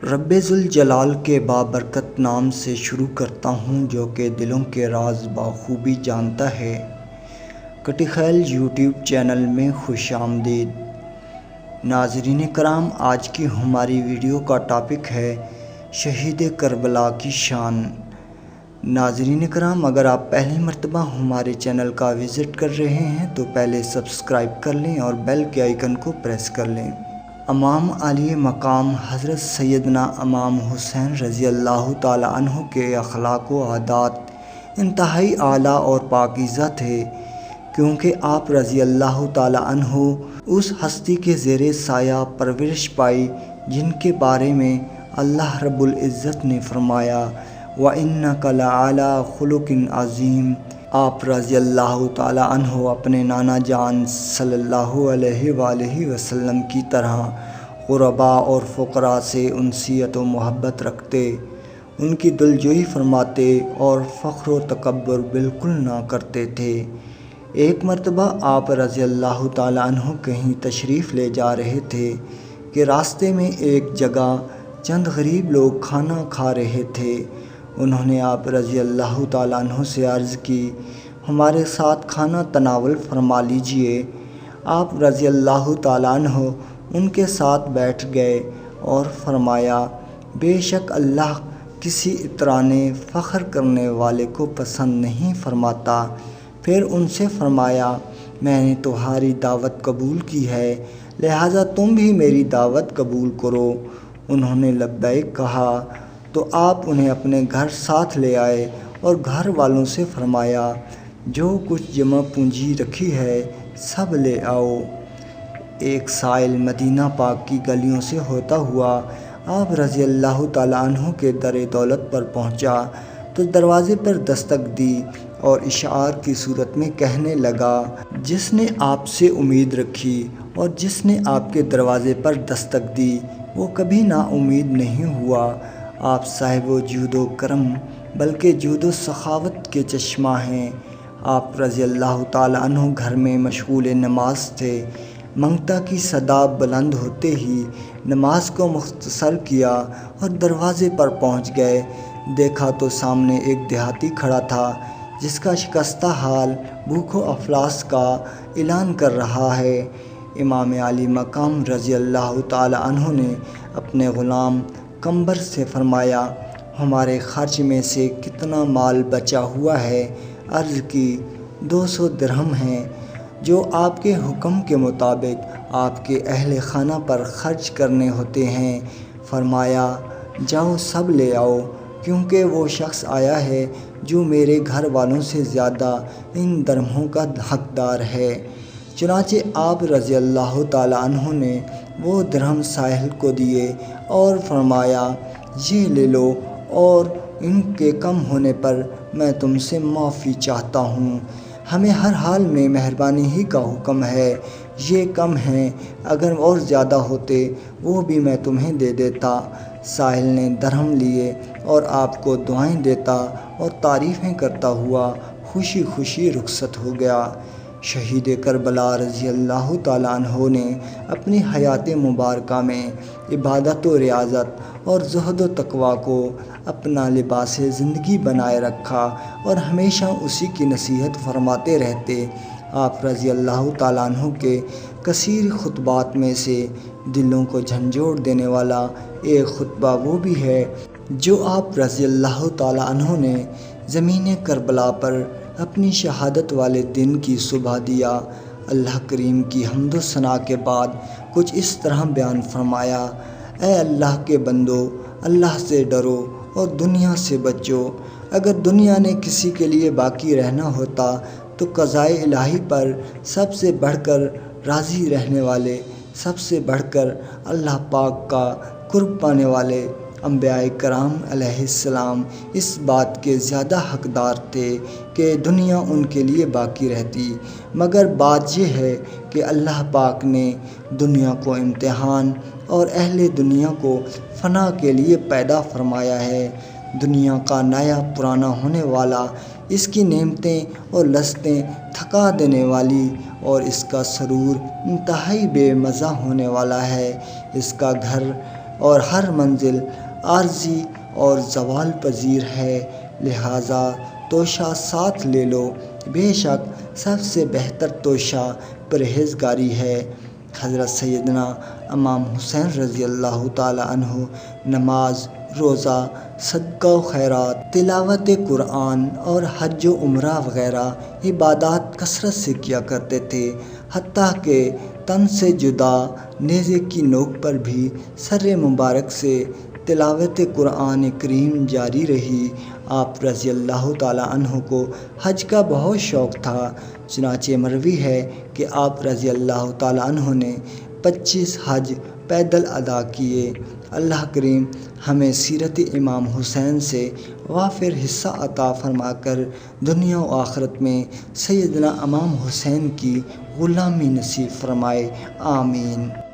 رب ذوالجلال کے بابرکت نام سے شروع کرتا ہوں جو کہ دلوں کے راز بخوبی جانتا ہے۔ کٹی خیل یوٹیوب چینل میں خوش آمدید۔ ناظرین کرام، آج کی ہماری ویڈیو کا ٹاپک ہے شہید کربلا کی شان۔ ناظرین کرام، اگر آپ پہلی مرتبہ ہمارے چینل کا وزٹ کر رہے ہیں تو پہلے سبسکرائب کر لیں اور بیل کے آئیکن کو پریس کر لیں۔ امام علی مقام حضرت سیدنا امام حسین رضی اللہ تعالیٰ عنہ کے اخلاق و عادات انتہائی اعلیٰ اور پاکیزہ تھے، کیونکہ آپ رضی اللہ تعالیٰ عنہ اس ہستی کے زیر سایہ پرورش پائی جن کے بارے میں اللہ رب العزت نے فرمایا وَإِنَّكَ لَعَلَىٰ خُلُقٍ عَظِيمٍ۔ آپ رضی اللہ تعالیٰ عنہ اپنے نانا جان صلی اللہ علیہ وآلہ وسلم کی طرح غرباء اور فقراء سے انسیت و محبت رکھتے، ان کی دلجوئی فرماتے اور فخر و تکبر بالکل نہ کرتے تھے۔ ایک مرتبہ آپ رضی اللہ تعالیٰ عنہ کہیں تشریف لے جا رہے تھے کہ راستے میں ایک جگہ چند غریب لوگ کھانا کھا رہے تھے۔ انہوں نے آپ رضی اللہ تعالیٰ عنہ سے عرض کی، ہمارے ساتھ کھانا تناول فرما لیجئے۔ آپ رضی اللہ تعالیٰ عنہ ان کے ساتھ بیٹھ گئے اور فرمایا، بے شک اللہ کسی اترانے فخر کرنے والے کو پسند نہیں فرماتا۔ پھر ان سے فرمایا، میں نے تمہاری دعوت قبول کی ہے، لہٰذا تم بھی میری دعوت قبول کرو۔ انہوں نے لبیک کہا تو آپ انہیں اپنے گھر ساتھ لے آئے اور گھر والوں سے فرمایا، جو کچھ جمع پونجی رکھی ہے سب لے آؤ۔ ایک سائل مدینہ پاک کی گلیوں سے ہوتا ہوا آپ رضی اللہ تعالیٰ عنہ کے در دولت پر پہنچا تو دروازے پر دستک دی اور اشعار کی صورت میں کہنے لگا، جس نے آپ سے امید رکھی اور جس نے آپ کے دروازے پر دستک دی وہ کبھی نا امید نہیں ہوا۔ آپ صاحب و جود و کرم بلکہ جود و سخاوت کے چشمہ ہیں۔ آپ رضی اللہ تعالیٰ عنہ گھر میں مشغول نماز تھے۔ منگتا کی صدا بلند ہوتے ہی نماز کو مختصر کیا اور دروازے پر پہنچ گئے۔ دیکھا تو سامنے ایک دیہاتی کھڑا تھا جس کا شکستہ حال بھوک و افلاس کا اعلان کر رہا ہے۔ امام علی مقام رضی اللہ تعالیٰ عنہ نے اپنے غلام قمبر سے فرمایا، ہمارے خرچ میں سے کتنا مال بچا ہوا ہے؟ عرض کی، 200 درہم ہیں، جو آپ کے حکم کے مطابق آپ کے اہل خانہ پر خرچ کرنے ہوتے ہیں۔ فرمایا، جاؤ سب لے آؤ، کیونکہ وہ شخص آیا ہے جو میرے گھر والوں سے زیادہ ان درہموں کا حقدار ہے۔ چنانچہ آپ رضی اللہ تعالیٰ عنہ نے وہ درہم سائل کو دیے اور فرمایا، یہ لے لو اور ان کے کم ہونے پر میں تم سے معافی چاہتا ہوں۔ ہمیں ہر حال میں مہربانی ہی کا حکم ہے، یہ کم ہیں، اگر اور زیادہ ہوتے وہ بھی میں تمہیں دے دیتا۔ سائل نے درہم لیے اور آپ کو دعائیں دیتا اور تعریفیں کرتا ہوا خوشی خوشی رخصت ہو گیا۔ شہید کربلا رضی اللہ تعالیٰ عنہ نے اپنی حیات مبارکہ میں عبادت و ریاضت اور زہد و تقویٰ کو اپنا لباس زندگی بنائے رکھا اور ہمیشہ اسی کی نصیحت فرماتے رہتے۔ آپ رضی اللہ تعالیٰ عنہ کے کثیر خطبات میں سے دلوں کو جھنجھوڑ دینے والا ایک خطبہ وہ بھی ہے جو آپ رضی اللہ تعالیٰ عنہ نے زمین کربلا پر اپنی شہادت والے دن کی صبح دیا۔ اللہ کریم کی حمد و ثنا کے بعد کچھ اس طرح بیان فرمایا، اے اللہ کے بندو، اللہ سے ڈرو اور دنیا سے بچو۔ اگر دنیا نے کسی کے لیے باقی رہنا ہوتا تو قضاء الہی پر سب سے بڑھ کر راضی رہنے والے، سب سے بڑھ کر اللہ پاک کا قرب پانے والے انبیاء کرام علیہ السلام اس بات کے زیادہ حقدار تھے کہ دنیا ان کے لیے باقی رہتی، مگر بات یہ ہے کہ اللہ پاک نے دنیا کو امتحان اور اہل دنیا کو فنا کے لیے پیدا فرمایا ہے۔ دنیا کا نیا پرانا ہونے والا، اس کی نعمتیں اور لذتیں تھکا دینے والی اور اس کا سرور انتہائی بے مزہ ہونے والا ہے۔ اس کا گھر اور ہر منزل عارضی اور زوال پذیر ہے، لہٰذا توشہ ساتھ لے لو، بے شک سب سے بہتر توشہ پرہیزگاری ہے۔ حضرت سیدنا امام حسین رضی اللہ تعالیٰ عنہ نماز، روزہ، صدقہ و خیرات، تلاوت قرآن اور حج و عمرہ وغیرہ عبادات کثرت سے کیا کرتے تھے، حتیٰ کہ تن سے جدا نیزے کی نوک پر بھی سر مبارک سے تلاوت قرآن کریم جاری رہی۔ آپ رضی اللہ تعالیٰ عنہ کو حج کا بہت شوق تھا، چنانچہ مروی ہے کہ آپ رضی اللہ تعالیٰ عنہ نے 25 حج پیدل ادا کیے۔ اللہ کریم ہمیں سیرت امام حسین سے وافر حصہ عطا فرما کر دنیا و آخرت میں سیدنا امام حسین کی غلامی نصیب فرمائے، آمین۔